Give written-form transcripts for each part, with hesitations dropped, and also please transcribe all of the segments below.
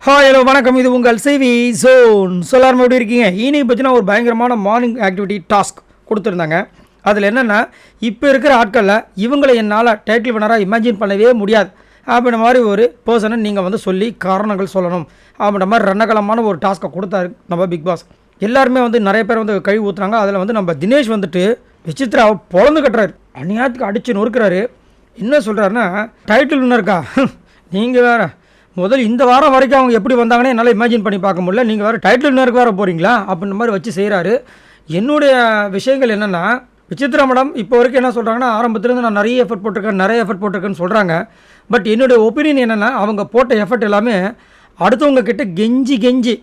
Hi hello வணக்கம். இது உங்கள் சிவி ஜோன். எல்லாரும் எப்படி இருக்கீங்க? இனி பார்த்தீங்கன்னா ஒரு பயங்கரமான மார்னிங் ஆக்டிவிட்டி டாஸ்க் கொடுத்துருந்தாங்க. அதில் என்னென்னா, இப்போ இருக்கிற ஆட்களில் இவங்களை என்னால் டைட்டில் வினராக இமேஜின் பண்ணவே முடியாது அப்படின்ற மாதிரி ஒரு பர்சனை நீங்கள் வந்து சொல்லி காரணங்கள் சொல்லணும் அப்படின்ற மாதிரி ரணகலமான ஒரு டாஸ்க்கை கொடுத்தாரு நம்ம பிக் பாஸ். எல்லாருமே வந்து நிறைய பேர் வந்து கழுவி ஊற்றுறாங்க. அதில் வந்து நம்ம தினேஷ் வந்துட்டு விசித்ராவை பொழந்து கட்டுறாரு, அந்நியாயத்துக்கு அடித்து நொறுக்கிறாரு. என்ன சொல்கிறாருன்னா, டைட்டில் வின்னருக்கா நீங்கள் வேறு முதல் இந்த வாரம் வரைக்கும் அவங்க எப்படி வந்தாங்கன்னு என்னால் இமேஜின் பண்ணி பார்க்க முடியல, நீங்கள் வேறு டைட்டில் வின்னருக்கு வேறு போகிறீங்களா அப்படின்ற மாதிரி வச்சு செய்கிறாரு. என்னுடைய விஷயங்கள் என்னென்னா, விசித்ரா மேடம் இப்போ வரைக்கும் என்ன சொல்கிறாங்கன்னா, ஆரம்பத்துலேருந்து நான் நிறைய எஃபர்ட் போட்டிருக்கேன்னு சொல்கிறாங்க. பட் என்னுடைய ஒப்பீனியன் என்னென்னா, அவங்க போட்ட எஃபர்ட் எல்லாமே அடுத்தவங்க கிட்ட கெஞ்சி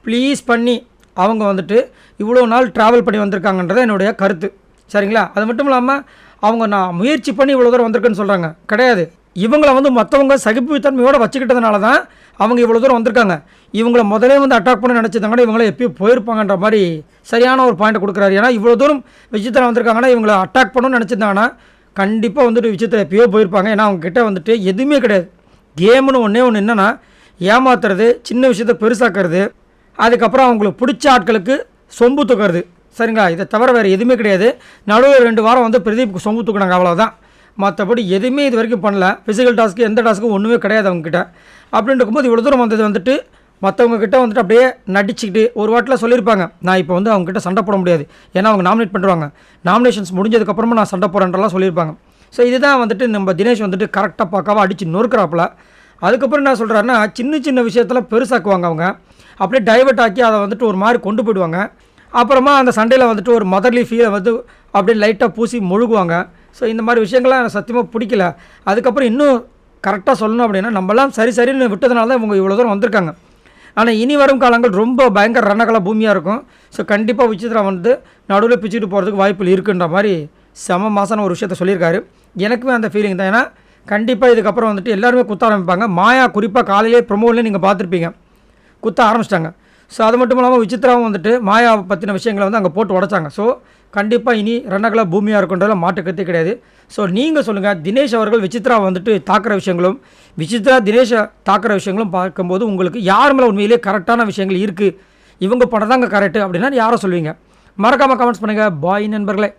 ப்ளீஸ் பண்ணி அவங்க வந்துட்டு இவ்வளோ நாள் ட்ராவல் பண்ணி வந்திருக்காங்கன்றது என்னுடைய கருத்து. சரிங்களா? அது மட்டும் இல்லாமல் அவங்க நான் முயற்சி பண்ணி இவ்வளோ தூரம் வந்திருக்கேன்னு சொல்கிறாங்க. கிடையாது, இவங்கள வந்து மற்றவங்க சகிப்புத்தன்மையோடு வச்சுக்கிட்டதுனால தான் அவங்க இவ்வளோ தூரம் வந்திருக்காங்க. இவங்கள முதலே வந்து அட்டாக் பண்ண நினச்சிருந்தாங்கன்னா இவங்கள எப்பயும் போயிருப்பாங்கன்ற மாதிரி சரியான ஒரு பாயிண்ட் கொடுக்குறாரு. ஏன்னா இவ்வளோ தூரம் விசித்திரம் வந்திருக்காங்கன்னா இவங்களை அட்டாக் பண்ணணும்னு நினச்சிருந்தாங்கன்னா கண்டிப்பாக வந்துட்டு விசித்திரம் எப்பயோ போயிருப்பாங்க. ஏன்னா அவங்க கிட்டே வந்துட்டு எதுவுமே கிடையாது. கேம்னு ஒன்றே ஒன்று என்னென்னா, ஏமாத்துறது, சின்ன விஷயத்தை பெருசாக்குறது, அதுக்கப்புறம் அவங்களுக்கு பிடிச்ச ஆட்களுக்கு சொம்பு தூக்கிறது. சரிங்களா? இதை தவிர வேறு எதுவுமே கிடையாது. நடுவில் 2 வாரம் வந்து பிரதீப்க்கு சொம்பு தூக்குனாங்க, அவ்வளோதான். மற்றபடி எதுவுமே இது வரைக்கும் பண்ணல. ஃபிசிக்கல் டாஸ்க்கு எந்த டாஸ்க்கும் ஒன்றுமே கிடையாது அவங்கக்கிட்ட. அப்படின்னு இருக்கும்போது இவ்வளோ தூரம் வந்தது வந்துட்டு மற்றவங்க கிட்ட வந்துட்டு அப்படியே நடிச்சுக்கிட்டு ஒரு வாட்டில் சொல்லியிருப்பாங்க, நான் இப்போ வந்து அவங்ககிட்ட சண்டை போட முடியாது, ஏன்னா அவங்க நாமினேட் பண்ணுறாங்க, நாமினேஷன்ஸ் முடிஞ்சதுக்கப்புறமா நான் சண்டை போடுறேன்றலாம் சொல்லியிருப்பாங்க. ஸோ இதுதான் வந்துட்டு நம்ம தினேஷ் வந்துட்டு கரெக்டாக பார்க்காம அடித்து நொறுக்கிறாப்புல. அதுக்கப்புறம் என்ன சொல்கிறாருன்னா, சின்ன விஷயத்தில் பெருசாக்குவாங்க அவங்க, அப்படியே டைவர்ட் ஆக்கி அதை வந்துட்டு ஒரு மாதிரி கொண்டு போயிடுவாங்க. அப்புறமா அந்த சண்டையில் வந்துட்டு ஒரு மதர்லி ஃபீலை வந்து அப்படியே லைட்டாக பூசி முழுகுவாங்க. ஸோ இந்த மாதிரி விஷயங்கள்லாம் எனக்கு சத்தியமாக பிடிக்கல. அதுக்கப்புறம் இன்னும் கரெக்டாக சொல்லணும் அப்படின்னா, நம்மளாம் சரின்னு விட்டதுனால தான் இவங்க இவ்வளோ தூரம் வந்திருக்காங்க. ஆனால் இனி வரும் காலங்கள் ரொம்ப பயங்கர ரணகல பூமியாக இருக்கும். ஸோ கண்டிப்பாக விசித்ரா வந்து நடுவில் பிச்சுட்டு போகிறதுக்கு வாய்ப்புகள் இருக்குன்ற மாதிரி செம மாசான ஒரு விஷயத்த சொல்லியிருக்காரு. எனக்குமே அந்த ஃபீலிங் தான். ஏன்னா கண்டிப்பாக இதுக்கப்புறம் வந்துட்டு எல்லாருமே குத்த ஆரம்பிப்பாங்க. மாயா குறிப்பாக காலையிலே ப்ரொமோவிலே நீங்கள் பார்த்துருப்பீங்க, குத்த ஆரம்பிச்சிட்டாங்க. ஸோ அது மட்டும் இல்லாமல் விசித்ராவும் வந்துட்டு மாயாவை பற்றின விஷயங்களை வந்து அங்கே போட்டு உடைச்சாங்க. ஸோ கண்டிப்பாக இனி ரணகல பூமியாக இருக்குன்றதில் மாட்டுக்கருத்தே கிடையாது. ஸோ நீங்கள் சொல்லுங்கள், தினேஷ் அவர்கள் விசித்ரா வந்துட்டு தாக்குற விஷயங்களும் விசித்ரா தினேஷை தாக்குற விஷயங்களும் பார்க்கும்போது உங்களுக்கு யார் மேலே உண்மையிலே கரெக்டான விஷயங்கள் இருக்குது, இவங்க பண்ணதாங்க கரெக்டு அப்படின்னா யாரை சொல்லுவீங்க? மறக்காமல் கமெண்ட்ஸ் பண்ணுங்கள். பாய் நண்பர்களே.